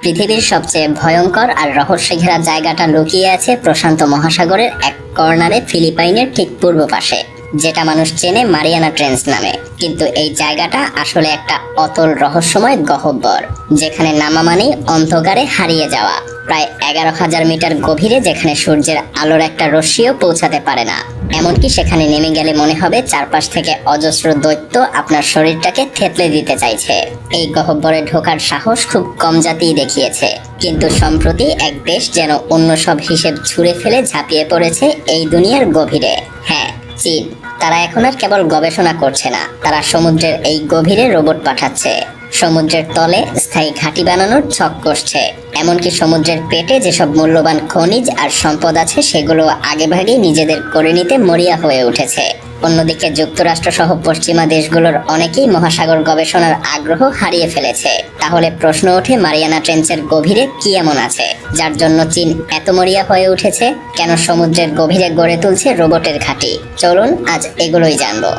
পৃথিবীর সবচেয়ে ভয়ঙ্কর আর রহস্য ঘেরা জায়গাটা লুকিয়ে আছে প্রশান্ত মহাসাগরের এক কর্নারে, ফিলিপাইনের ঠিক পূর্ব পাশে, যেটা মানুষ চেনে মারিয়ানা ট্রেঞ্চ নামে। কিন্তু এই জায়গাটা আসলে একটা অতল রহস্যময় গহ্বর, যেখানে নামা মানেই অন্ধকারে হারিয়ে যাওয়া। প্রায় 11,000 মিটার গভীরে, যেখানে সূর্যের আলোর একটা রশ্মিও পৌঁছাতে পারে না। এমনকি সেখানে নেমে গেলে মনে হবে চারপাশ থেকে অজস্র দৈত্য আপনার শরীরটাকে থেতলে দিতে চাইছে। এই গহ্বরে ঢোকার সাহস খুব কম জাতিই দেখিয়েছে, কিন্তু সম্প্রতি এক দেশ যেন অন্য সব হিসেব ছুঁড়ে ফেলে ঝাঁপিয়ে পড়েছে এই দুনিয়ার গভীরে। হ্যাঁ, চীন। তারা এখন আর কেবল গবেষণা করছে না, তারা সমুদ্রের এই গভীরে রোবট পাঠাচ্ছে, সমুদ্রের তলে স্থায়ী ঘাঁটি বানানোর ছক কষছে। এমনকি সমুদ্রের পেটে যেসব মূল্যবান খনিজ আর সম্পদ আছে, সেগুলো আগেভাগেই নিজেদের করে নিতে মরিয়া হয়ে উঠেছে। অন্যদিকে যুক্তরাষ্ট্র সহ পশ্চিমা দেশগুলোর অনেকেই মহাসাগর গবেষণার আগ্রহ হারিয়ে ফেলেছে। তাহলে প্রশ্ন ওঠে, মারিয়ানা ট্রেঞ্চের গভীরে কি এমন আছে যার জন্য চীন এত মরিয়া হয়ে উঠেছে? কেন সমুদ্রের গভীরে গড়ে তুলছে রোবটের ঘাঁটি? চলুন আজ এগুলোই জানবো।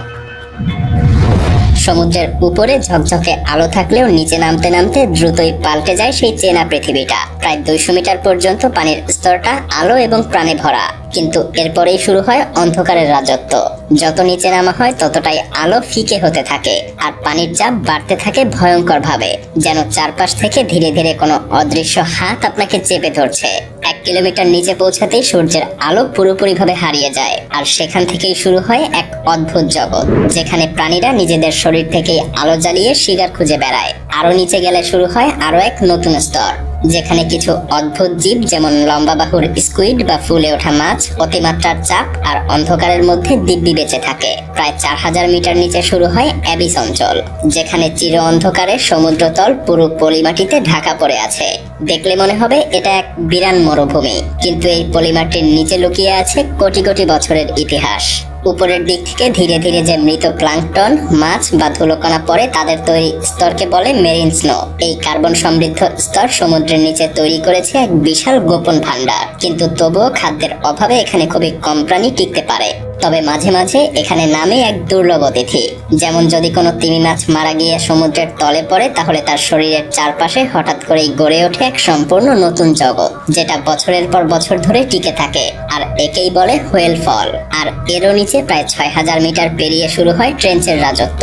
সমুদ্রের উপরে ঝকঝকে আলো থাকলেও নিচে নামতে নামতে দ্রুতই পাল্টে যায় সেই চেনা পৃথিবীটা। প্রায় 200 মিটার পর্যন্ত পানির স্তরটা আলো এবং প্রাণে ভরা, কিন্তু এরপরেই শুরু হয় অন্ধকারের রাজত্ব। যত নিচে নামা হয় ততটাই আলো ফিকে হতে থাকে, আর পানির চাপ বাড়তে থাকে ভয়ঙ্কর ভাবে, যেন চারপাশ থেকে ধীরে ধীরে কোনো অদৃশ্য হাত আপনাকে চেপে ধরছে। 1 কিলোমিটার নিচে পৌঁছাতেই সূর্যের আলো পুরোপুরিভাবে হারিয়ে যায়, আর সেখান থেকেই শুরু হয় এক অদ্ভুত জগৎ, যেখানে প্রাণীরা নিজেদের শরীর থেকেই আলো জ্বালিয়ে শিকার খুঁজে বেড়ায়। আরো নিচে গেলে শুরু হয় আরো এক নতুন স্তর, যেখানে কিছু অদ্ভুত জীব, যেমন লম্বা বাহুর স্কুইড বা ফুলে ওঠা মাছ, অতিমাত্রার চাপ আর অন্ধকারের মধ্যে দিব্যি বেঁচে থাকে। প্রায় 4000 মিটার নিচে শুরু হয় অ্যাবিস অঞ্চল, যেখানে চির অন্ধকারে সমুদ্রতল পুরো পলিমাটিতে ঢাকা পড়ে আছে। দেখলে মনে হবে এটা এক বিরান মরুভূমি, কিন্তু এই পলিমাটির নিচে লুকিয়ে আছে কোটি কোটি বছরের ইতিহাস। উপরের দিক থেকে ধীরে ধীরে যে মৃত প্লাঙ্কটন, মাছ বা ধুলোকণা পড়ে, তাদের তৈরি স্তরকে বলে মেরিন স্নো। এই কার্বন সমৃদ্ধ স্তর সমুদ্রের নিচে তৈরি করেছে এক বিশাল গোপন ভান্ডার, কিন্তু তবুও খাদ্যের অভাবে এখানে খুবই কম প্রাণী টিকতে পারে। তবে মাঝে মাঝে এখানে নামে এক দুর্লভ অতিথি, যেমন যদি কোনো তিমি মাছ মারা গিয়ে সমুদ্রের তলে পড়ে, তাহলে তার শরীরের চারপাশে হঠাৎ করেই গড়ে ওঠে এক সম্পূর্ণ নতুন জগৎ, যেটা বছরের পর বছর ধরে টিকে থাকে, আর একেই বলে হোয়েল ফল। আর এরও নিচে প্রায় 6000 মিটার পেরিয়ে শুরু হয় ট্রেঞ্চের রাজত্ব।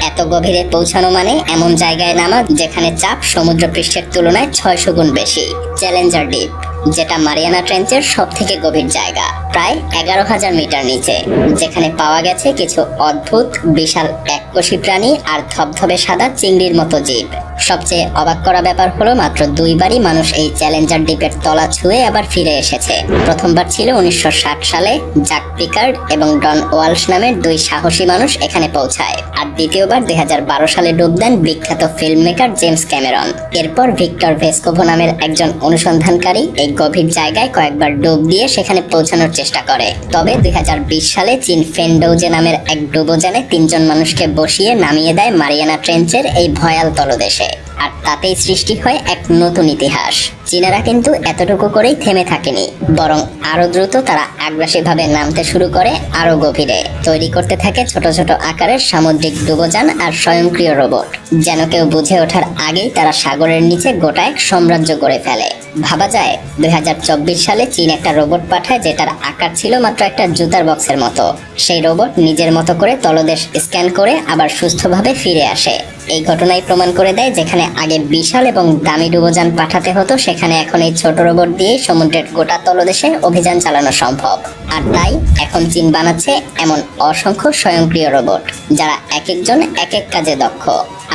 এত গভীরে পৌঁছানো মানে এমন জায়গায় নামা যেখানে চাপ সমুদ্র পৃষ্ঠের তুলনায় 600 গুণ বেশি। চ্যালেঞ্জার দ্বীপ, যেটা মারিয়ানা ট্রেঞ্চের সব থেকে গভীর জায়গা, প্রায় 11,000 মিটার নিচে, যেখানে পাওয়া গেছে কিছু অদ্ভুত বিশাল এককোষী প্রাণী আর ধবধবে সাদা চিংড়ির মতো জীব। সবচেয়ে অবাক করা ব্যাপার হলো, মাত্র 2 বারই মানুষ এই চ্যালেঞ্জার দ্বীপের তলা ছুঁয়ে আবার ফিরে এসেছে। প্রথমবার ছিল 1960 সালে, জ্যাক পিকার্ড এবং ডন ওয়ালশ নামের 2 সাহসী মানুষ এখানে পৌঁছায়, আর দ্বিতীয়বার 2012 সালে ডুব দেন বিখ্যাত ফিল্ম মেকার জেমস ক্যামেরন। এরপর ভিক্টর ভেস্কোভো নামের একজন অনুসন্ধানকারী এই গভীর জায়গায় কয়েকবার ডুব দিয়ে সেখানে পৌঁছানোর চেষ্টা করে। তবে 2020 সালে চীন ফেনডৌজে নামের এক ডুবোজানে 3 জন মানুষকে বসিয়ে নামিয়ে দেয় মারিয়ানা ট্রেঞ্চের এই ভয়াল তলদেশে, আর তাতেই সৃষ্টি হয় এক নতুন ইতিহাস। চীনারা কিন্তু এতটুকু করেই থেমে থাকেনি, বরং আরো দ্রুত তারা আগ্রাসীভাবে নামতে শুরু করে আরো গভীরে। তৈরি করতে থাকে ছোট ছোট আকারের সামুদ্রিক ডুবোযান আর স্বয়ংক্রিয় রোবট, যেন কেউ বুঝে ওঠার আগেই তারা সাগরের নিচে গোটা এক সাম্রাজ্য গড়ে ফেলে। ভাবা যায় 2024 সালে চীন একটা রোবট পাঠায়, যেটার আকার ছিল মাত্র একটা জুতার বক্সের মতো। সেই রোবট নিজের মতো করে তলদেশ স্ক্যান করে আবার সুস্থভাবে ফিরে আসে। এই ঘটনাই প্রমাণ করে দেয়, যেখানে আগে বিশাল এবং দামি ডুবোযান পাঠাতে হতো, সেখানে এখন এই ছোট রোবট দিয়ে সমুদ্রের গোটা তলদেশে অভিযান চালানো সম্ভব। আর তাই এখন চীন বানাচ্ছে এমন অসংখ্য স্বয়ংক্রিয় রোবট, যারা এক একজন এক এক কাজে দক্ষ,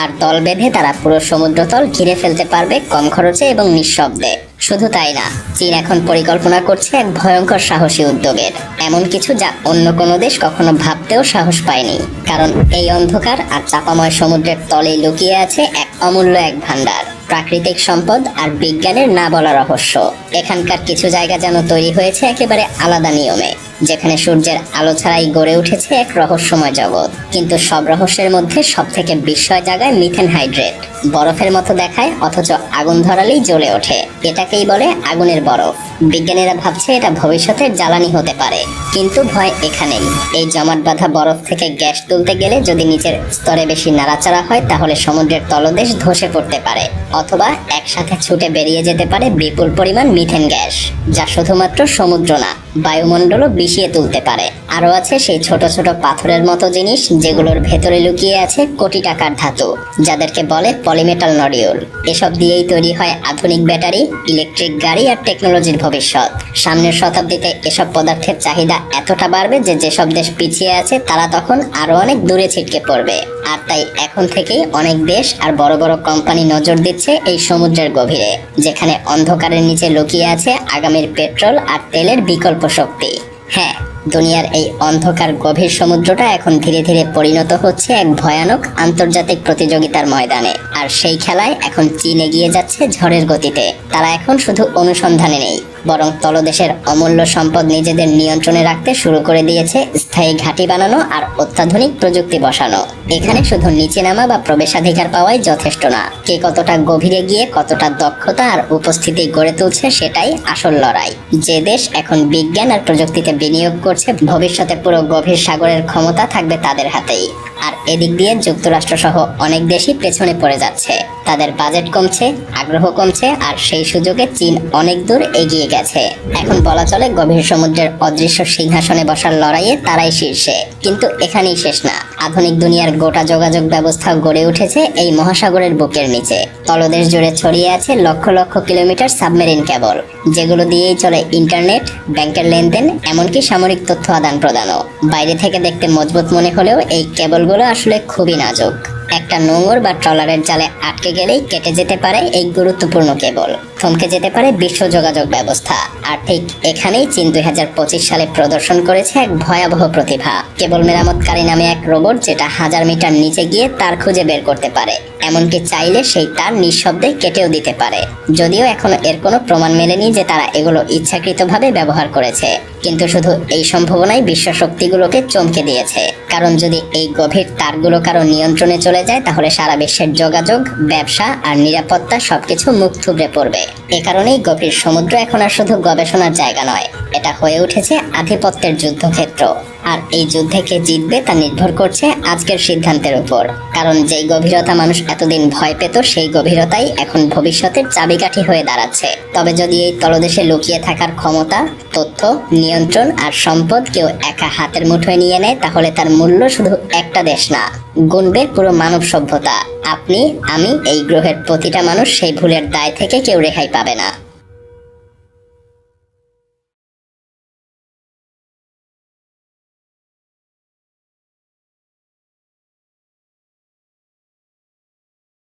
আর দল বেঁধে তারা পুরো সমুদ্রতল ঘিরে ফেলতে পারবে কম খরচে এবং নিঃশব্দে। শুধু তাই না, চীন এখন পরিকল্পনা করছে এক ভয়ঙ্কর সাহসী উদ্যোগের, এমন কিছু যা অন্য কোনো দেশ কখনো ভাবতেও সাহস পায়নি। কারণ এই অন্ধকার আর চাপাময় সমুদ্রের তলে লুকিয়ে আছে এক অমূল্য এক ভান্ডার, প্রাকৃতিক সম্পদ আর বিজ্ঞানের না বলা রহস্য। এখানকার কিছু জায়গা যেন তৈরি হয়েছে একেবারে আলাদা নিয়মে, যেখানে সূর্যের আলো ছাড়াই গড়ে উঠেছে এক রহস্যময় জগৎ। কিন্তু সব রহস্যের মধ্যে সব থেকে বিস্ময় জাগায় মিথেন হাইড্রেট। বরফের মতো দেখায় অথচ আগুন ধরালেই জ্বলে ওঠে। এটাকেই বলে আগুনের বরফ। বিজ্ঞানীরা ভাবছে এটা ভবিষ্যতের জ্বালানি হতে পারে, কিন্তু ভয় এখানেই। এই জমাট বাঁধা বরফ থেকে গ্যাস তুলতে গেলে যদি নিচের স্তরে বেশি নাড়াচাড়া হয় তাহলে সমুদ্রের তলদেশ ধসে পড়তে পারে, অথবা একসাথে ছুটে বেরিয়ে যেতে পারে বিপুল পরিমাণ মিথেন গ্যাস, যা শুধুমাত্র সমুদ্র না, বায়ুমণ্ডলও বিষিয়ে তুলতে পারে। আরও আছে সেই ছোট ছোট পাথরের মতো জিনিস যেগুলোর ভেতরে লুকিয়ে আছে কোটি টাকার ধাতু, যাদেরকে বলে পলিমেটাল নডিউল। এসব দিয়েই তৈরি হয় আধুনিক ব্যাটারি, ইলেকট্রিক গাড়ি আর টেকনোলজির ভবিষ্যৎ। সামনের শতাব্দীতে এসব পদার্থের চাহিদা এতটা বাড়বে যে যেসব দেশ পিছিয়ে আছে তারা তখন আরো অনেক দূরে ছিটকে পড়বে। আর তাই এখন থেকেই অনেক দেশ আর বড় বড় কোম্পানি নজর দিচ্ছে এই সমুদ্রের গভীরে, যেখানে অন্ধকারের নিচে লুকিয়ে আছে আগামীর পেট্রোল আর তেলের বিকল্প শক্তি। হ্যাঁ, দুনিয়ার এই অন্ধকার গভীর সমুদ্রটা এখন ধীরে ধীরে পরিণত হচ্ছে এক ভয়ানক আন্তর্জাতিক প্রতিযোগিতার ময়দানে। আর সেই খেলায় এখন চীন এগিয়ে যাচ্ছে ঝড়ের গতিতে। তারা এখন শুধু অনুসন্ধানে নেই, বরং তলদেশের অমূল্য সম্পদ নিজেদের নিয়ন্ত্রণে রাখতে শুরু করে দিয়েছে স্থায়ী ঘাঁটি বানানো আর অত্যাধুনিক প্রযুক্তি বসানো। এখানে শুধু নিচে নামা বা প্রবেশাধিকার পাওয়াই যথেষ্ট না, কে কতটা গভীরে গিয়ে কতটা দক্ষতা আর উপস্থিতি গড়ে তুলছে সেটাই আসল লড়াই। যে দেশ এখন বিজ্ঞান আর প্রযুক্তিতে বিনিয়োগ করছে, ভবিষ্যতে পুরো গভীর সাগরের ক্ষমতা থাকবে তাদের হাতেই। আর এদিক দিয়ে যুক্তরাষ্ট্র সহ অনেক দেশই পেছনে পড়ে যাচ্ছে। তাদের বাজেট কমছে, আগ্রহ কমছে, আর সেই সুযোগে চীন অনেক দূর এগিয়ে গেছে। এখন বলা চলে গভীর সমুদ্রের অদৃশ্য সিংহাসনে বসার লড়াইয়ে তারাই শীর্ষে। কিন্তু এখানেই শেষ না। আধুনিক দুনিয়ার গোটা যোগাযোগ ব্যবস্থা গড়ে উঠেছে এই মহাসাগরের বুকের নিচে। তলদেশ জুড়ে ছড়িয়ে আছে lakh lakh kilometre submarine cable, যেগুলো দিয়েই চলে ইন্টারনেট, ব্যাংকের লেনদেন, এমনকি সামরিক তথ্য আদান প্রদানও। বাইরে থেকে দেখতে মজবুত মনে হলেও এই কেবলগুলো আসলে খুবই নাজুক। একটা নোঙর বা ট্রলারের জালে আটকে গেলেই কেটে যেতে পারে এই গুরুত্বপূর্ণ কেবল, থমকে যেতে পারে বিশ্ব যোগাযোগ ব্যবস্থা। আর ঠিক এখানেই চীন 2025 সালে প্রদর্শন করেছে এক ভয়াবহ প্রতিভা, কেবল মেরামতকারী নামে এক রোবট, যেটা 1000 মিটার নিচে গিয়ে তার খুঁজে বের করতে পারে, এমনকি চাইলে সেই তার নিঃশব্দে কেটেও দিতে পারে। যদিও এখনো এর কোনো প্রমাণ মেলেনি যে তারা এগুলো ইচ্ছাকৃতভাবে ব্যবহার করেছে, কিন্তু শুধু এই সম্ভাবনাই বিশ্ব শক্তিগুলোকে চমকে দিয়েছে। কারণ যদি এই গভীর তারগুলো কারো নিয়ন্ত্রণে চলে যায় তাহলে সারা বিশ্বের যোগাযোগ, ব্যবসা আর নিরাপত্তা সবকিছু মুখ থুবড়ে পড়বে। এ কারণেই গভীর সমুদ্র এখন আর শুধু গবেষণার জায়গা নয়, এটা হয়ে উঠেছে আধিপত্যের যুদ্ধক্ষেত্র। আর এই যুদ্ধে কে জিতবে তা নির্ভর করছে আজকের সিদ্ধান্তের উপর। কারণ যেই গভীরতা মানুষ এতদিন ভয় পেত, সেই গভীরতাই এখন ভবিষ্যতের চাবিকাঠি হয়ে দাঁড়াচ্ছে। তবে যদি এই তলদেশে লুকিয়ে থাকার ক্ষমতা, তথ্য, নিয়ন্ত্রণ আর সম্পদ কেউ একা হাতের মুঠোয় নিয়ে নেয়, তাহলে তার মূল্য শুধু একটা দেশ না, গুনবে পুরো মানব সভ্যতা। আপনি, আমি, এই গ্রহের প্রতিটা মানুষ সেই ভুলের দায় থেকে কেউ রেহাই পাবে না।